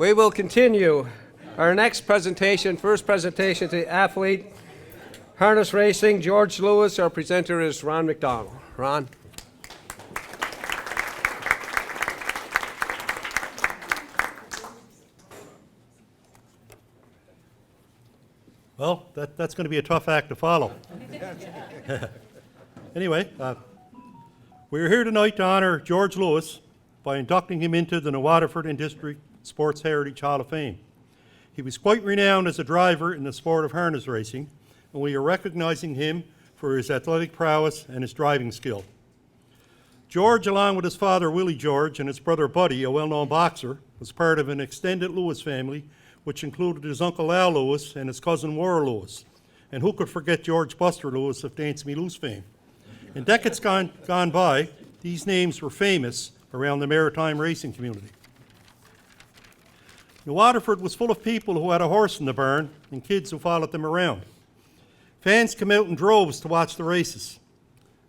We will continue. Our next presentation, first presentation to the athlete, harness racing, George Lewis. Our presenter is Ron McDonald. Ron. Well, that's going to be a tough act to follow. Anyway, we're here tonight to honor George Lewis by inducting him into the Waterford and District Sports Heritage Hall of Fame. He was quite renowned as a driver in the sport of harness racing, and we are recognizing him for his athletic prowess and his driving skill. George, along with his father Willie George and his brother Buddy, a well-known boxer, was part of an extended Lewis family, which included his uncle Al Lewis and his cousin Warren Lewis. And who could forget George Buster Lewis of Dance Me Loose fame? In decades gone by, these names were famous around the maritime racing community. New Waterford was full of people who had a horse in the barn and kids who followed them around. Fans came out in droves to watch the races.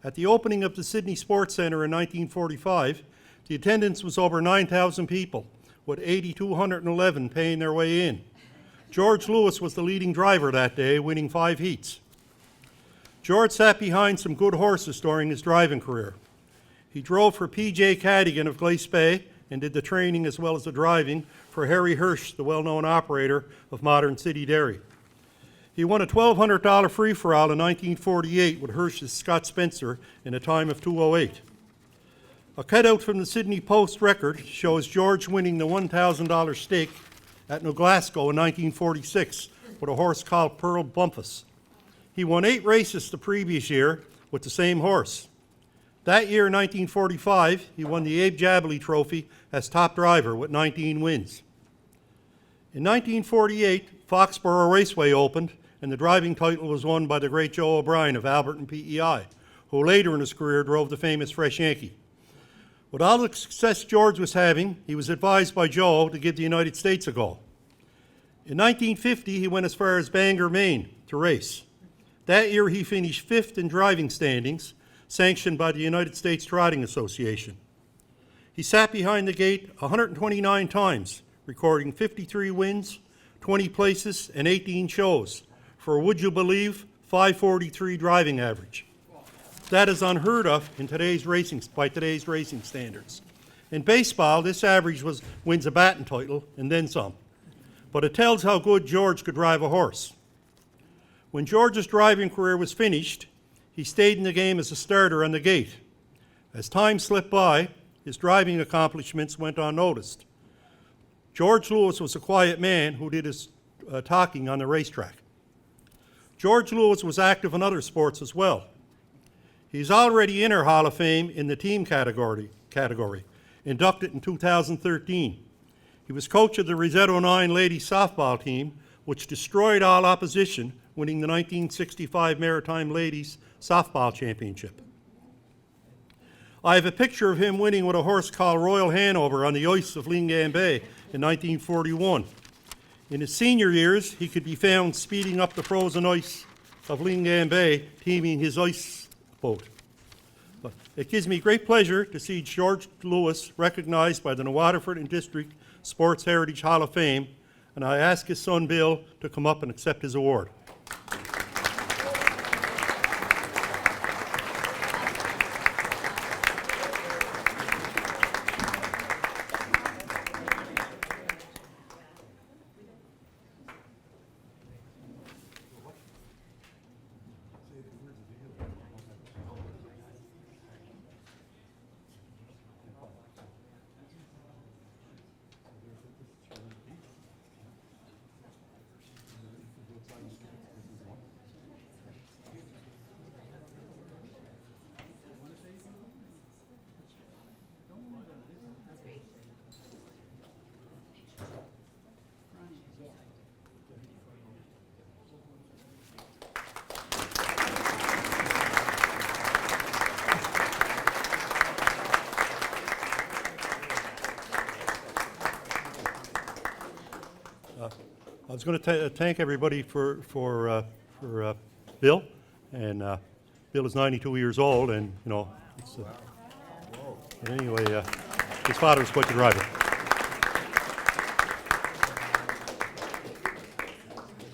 At the opening of the Sydney Sports Centre in 1945, the attendance was over 9,000 people, with 8,211 paying their way in. George Lewis was the leading driver that day, winning 5 heats. George sat behind some good horses during his driving career. He drove for P.J. Cadigan of Glace Bay and did the training as well as the driving for Harry Hirsch, the well-known operator of Modern City Dairy. He won a $1,200 free-for-all in 1948 with Hirsch's Scott Spencer in a time of 2:08. A cutout from the Sydney Post record shows George winning the $1,000 stake at New Glasgow in 1946 with a horse called Pearl Bumpus. He won 8 races the previous year with the same horse. That year, in 1945, he won the Abe Jabley Trophy as top driver with 19 wins. In 1948, Foxborough Raceway opened, and the driving title was won by the great Joe O'Brien of Alberton PEI, who later in his career drove the famous Fresh Yankee. With all the success George was having, he was advised by Joe to give the United States a go. In 1950, he went as far as Bangor, Maine, to race. That year, he finished 5th in driving standings, sanctioned by the United States Trotting Association. He sat behind the gate 129 times, recording 53 wins, 20 places, and 18 shows, for, would you believe, 543 driving average. That is unheard of in by today's racing standards. In baseball, this average wins a batting title and then some. But it tells how good George could drive a horse. When George's driving career was finished, he stayed in the game as a starter on the gate. As time slipped by, his driving accomplishments went unnoticed. George Lewis was a quiet man who did his talking on the racetrack. George Lewis was active in other sports as well. He's already in our Hall of Fame in the team category, inducted in 2013. He was coach of the Rosetto 9 ladies softball team, which destroyed all opposition, winning the 1965 Maritime Ladies Softball Championship. I have a picture of him winning with a horse called Royal Hanover on the ice of Lingan Bay in 1941. In his senior years, he could be found speeding up the frozen ice of Lingan Bay, teaming his ice boat. But it gives me great pleasure to see George Lewis recognized by the Waterford and District Sports Heritage Hall of Fame, and I ask his son Bill to come up and accept his award. I was going to thank everybody for Bill, and Bill is 92 years old, and anyway, his father was quite the driver.